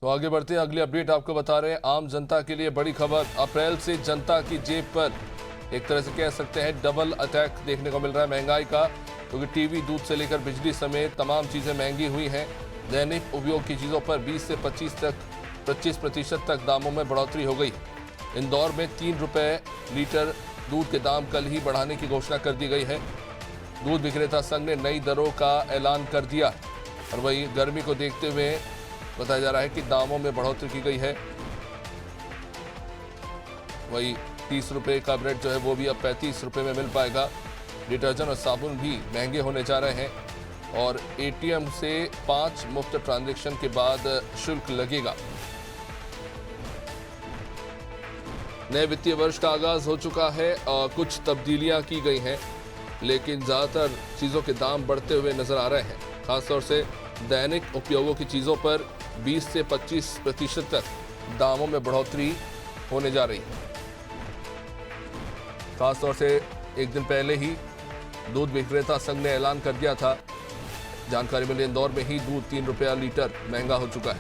तो आगे बढ़ते हैं, अगली अपडेट आपको बता रहे हैं। आम जनता के लिए बड़ी खबर। अप्रैल से जनता की जेब पर एक तरह से कह सकते हैं डबल अटैक देखने को मिल रहा है महंगाई का, क्योंकि टीवी, दूध से लेकर बिजली समेत तमाम चीजें महंगी हुई हैं। दैनिक उपयोग की चीजों पर 20 से 25% तक दामों में बढ़ोतरी हो गई। इंदौर में 3 रुपए लीटर दूध के दाम कल ही बढ़ाने की घोषणा कर दी गई है। दूध विक्रेता संघ ने नई दरों का ऐलान कर दिया। और वहीं गर्मी को देखते हुए बताया जा रहा है कि दामों में बढ़ोतरी की गई है। वही 30 रुपए का ब्रेड जो है वो भी अब 35 रुपए में मिल पाएगा। डिटर्जेंट और साबुन भी महंगे होने जा रहे हैं और एटीएम से 5 मुफ्त ट्रांजैक्शन के बाद शुल्क लगेगा। नए वित्तीय वर्ष का आगाज हो चुका है और कुछ तब्दीलियां की गई हैं, लेकिन ज्यादातर चीजों के दाम बढ़ते हुए नजर आ रहे हैं। खासतौर से दैनिक उपयोगों की चीजों पर 20 से 25% तक दामों में बढ़ोतरी होने जा रही है। खासतौर से एक दिन पहले ही दूध विक्रेता संघ ने ऐलान कर दिया था। जानकारी मिली, इंदौर में ही दूध 3 रुपया लीटर महंगा हो चुका है।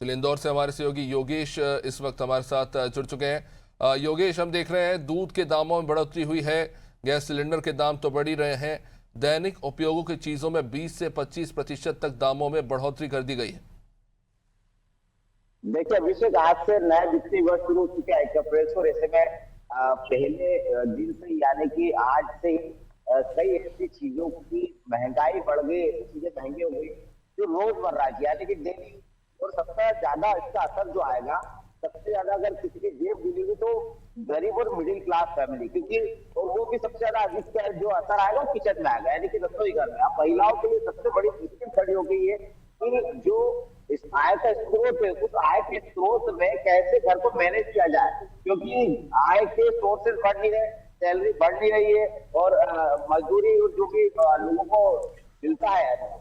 चलिए, इंदौर से हमारे सहयोगी योगेश इस वक्त हमारे साथ जुड़ चुके हैं। योगेश, हम देख रहे हैं दूध के दामों में बढ़ोतरी हुई है, गैस सिलेंडर के दाम तो बढ़ ही रहे हैं, दैनिक उपयोगों की चीजों में 20 से 25% तक दामों में बढ़ोतरी कर दी गई है। देखिए, अभिषेक, आज से नया वित्तीय वर्ष शुरू हो चुका है 1 अप्रैल से। और ऐसे में पहले दिन से यानी कि आज से ही कई ऐसी चीजों की महंगाई बढ़ गई, चीजें महंगी हो गई जो रोजमर्रा की यानी कि डेली। और सबसे ज्यादा इसका असर जो आएगा, सबसे ज्यादा अगर किसी की जेब ढीलेगी तो गरीब और मिडिल क्लास फैमिली, क्योंकि और वो भी सबसे ज्यादा अधिक जो असर आएगा वो किचन में आएगा, यानी कि रसोई घर में। अब महिलाओं के लिए सबसे बड़ी मुश्किल खड़ी हो गई है कि जो इस आय का स्रोत है, उस आय के स्रोत में कैसे घर को मैनेज किया जाए, क्योंकि आय के सोर्सेज बढ़ नहीं रहे, सैलरी बढ़ नहीं रही है और मजदूरी जो भी लोगों को मिलता है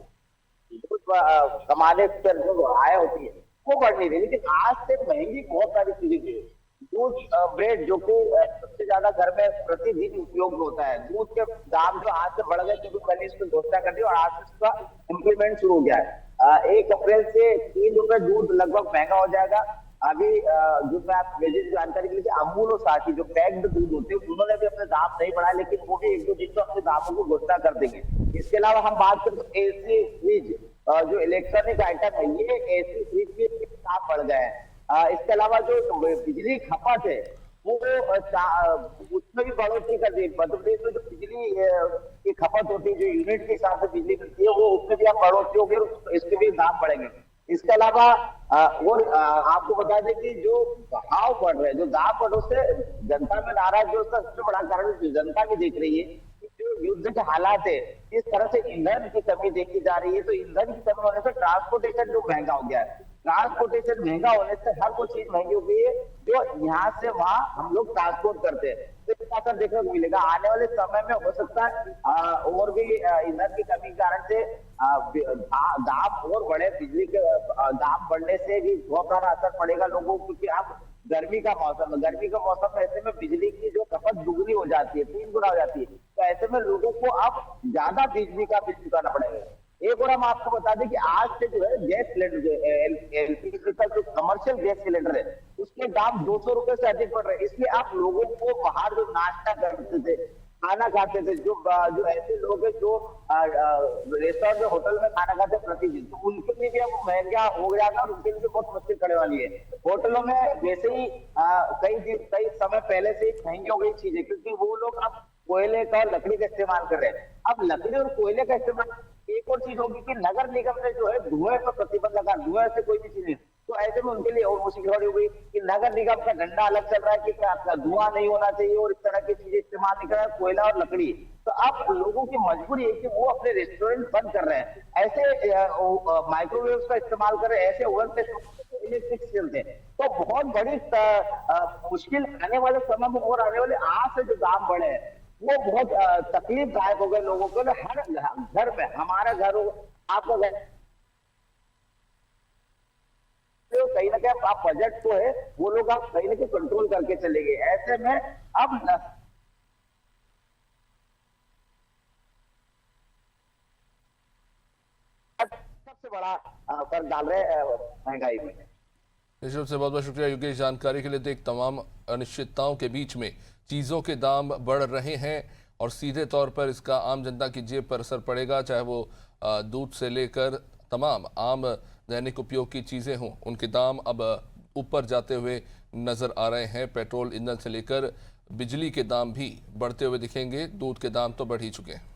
कमाने पर जो आय होती है वो बढ़ नहीं रही। लेकिन आज से महंगी बहुत सारी चीजें थी। दूध, ब्रेड जो कि सबसे ज्यादा घर में प्रतिदिन उपयोग होता है, दूध के दाम जो आज से बढ़ गए, क्योंकि कल इसको घोषणा कर दी और आज से इसका इम्प्लीमेंट शुरू हो गया है। 1 अप्रैल से 3 रुपए दूध लगभग महंगा हो जाएगा। अभी जो मैं आप जानकारी के लिए, अमूल और साथी जो पैक्ड दूध होते हैं उन्होंने भी अपने दाम नहीं बढ़ाए, लेकिन वो भी 1-2 दिन तो अपने दामों को घोषणा कर देंगे। इसके अलावा हम बात करें तो एसी फ्रिज, जो इलेक्ट्रॉनिक आइटम है, ये एसी फ्रिज के दाम बढ़ गए हैं। इसके अलावा जो बिजली खपत है वो उसमें भी बढ़ोतरी कर दी। मध्य प्रदेश में जो बिजली की खपत होती है, जो यूनिट के हिसाब से बिजली मिलती है, वो उसमें भी आप बढ़ोतरी होगी और इसके भी दाम बढ़ेंगे। इसके अलावा और आपको बता दें कि जो भाव बढ़ रहे हैं, जो दाम बढ़, उससे जनता में नाराज जो उसका सबसे बड़ा कारण जनता भी देख रही है कि जो युद्ध के हालात है, इस तरह से ईंधन की कमी देखी जा रही है। तो ईंधन की कमी होने से ट्रांसपोर्टेशन जो महंगा हो गया है, ट्रांसपोर्टेशन महंगा होने से हर वो चीज महंगी हो गई है जो यहाँ से वहां हम लोग ट्रांसपोर्ट करते हैं। तो इसका असर देखने को मिलेगा आने वाले समय में। हो सकता है और भी ईंधन की कमी के कारण से दाम और बढ़े, बिजली के दाम बढ़ने से भी बहुत सारा असर पड़ेगा लोगों को, क्योंकि अब गर्मी का मौसम है। गर्मी का मौसम में ऐसे में बिजली की जो खपत दुगनी हो जाती है, 3 गुना हो जाती है। तो ऐसे में लोगों को अब ज्यादा बिजली का बिल चुकाना पड़ेगा। एक और हम आपको बता दें कि आज से जो है गैस सिलेंडर, जो एलपीजी का जो कमर्शियल गैस सिलेंडर है, उसके दाम 200 रुपए से अधिक बढ़ रहे हैं। इसलिए आप लोगों को बाहर जो नाश्ता करते थे, खाना खाते थे, जो ऐसे लोग हैं जो रेस्टोरेंट में, होटल में खाना खाते प्रतिदिन, तो उनके लिए भी अब महंगा हो गया था और उनके लिए बहुत मुश्किल खड़े वाली है। होटलों में वैसे ही कई समय पहले से महंगी हो गई चीजें, क्योंकि वो लोग अब कोयले का, लकड़ी का इस्तेमाल कर रहे हैं। अब लकड़ी और कोयले का इस्तेमाल, एक और चीज होगी कि नगर निगम ने जो है धुएं पर प्रतिबंध लगा, धुएं से कोई भी चीज नहीं। तो ऐसे में उनके लिए और मुश्किल हो गई कि नगर निगम का डंडा अलग चल रहा है कि क्या धुआं नहीं होना चाहिए और इस तरह की चीजें इस्तेमाल नहीं कर रहा है, कोयला और लकड़ी। तो अब लोगों की मजबूरी है कि वो अपने रेस्टोरेंट बंद कर रहे हैं, ऐसे माइक्रोवेव का इस्तेमाल कर रहे हैं, ऐसे ओवन का इलेक्ट्रिक चलते हैं। तो बहुत बड़ी मुश्किल आने वाले समय में और आने वाले आज से जो दाम बढ़े हैं वो बहुत तकलीफदायक हो गए लोगों के लिए। हर घर में, हमारा घर हो, आपका घर, तो कहीं ना कहीं आप बजट तो है वो लोग आप कहीं ना कहीं कंट्रोल करके चले गए। ऐसे में अब सबसे बड़ा फर्क डाल रहे हैं महंगाई में। निश्चित रूप से बहुत बहुत शुक्रिया योगेश जानकारी के लिए। देख, तमाम अनिश्चितताओं के बीच में चीज़ों के दाम बढ़ रहे हैं और सीधे तौर पर इसका आम जनता की जेब पर असर पड़ेगा, चाहे वो दूध से लेकर तमाम आम दैनिक उपयोग की चीज़ें हों, उनके दाम अब ऊपर जाते हुए नज़र आ रहे हैं। पेट्रोल ईंधन से लेकर बिजली के दाम भी बढ़ते हुए दिखेंगे, दूध के दाम तो बढ़ ही चुके हैं।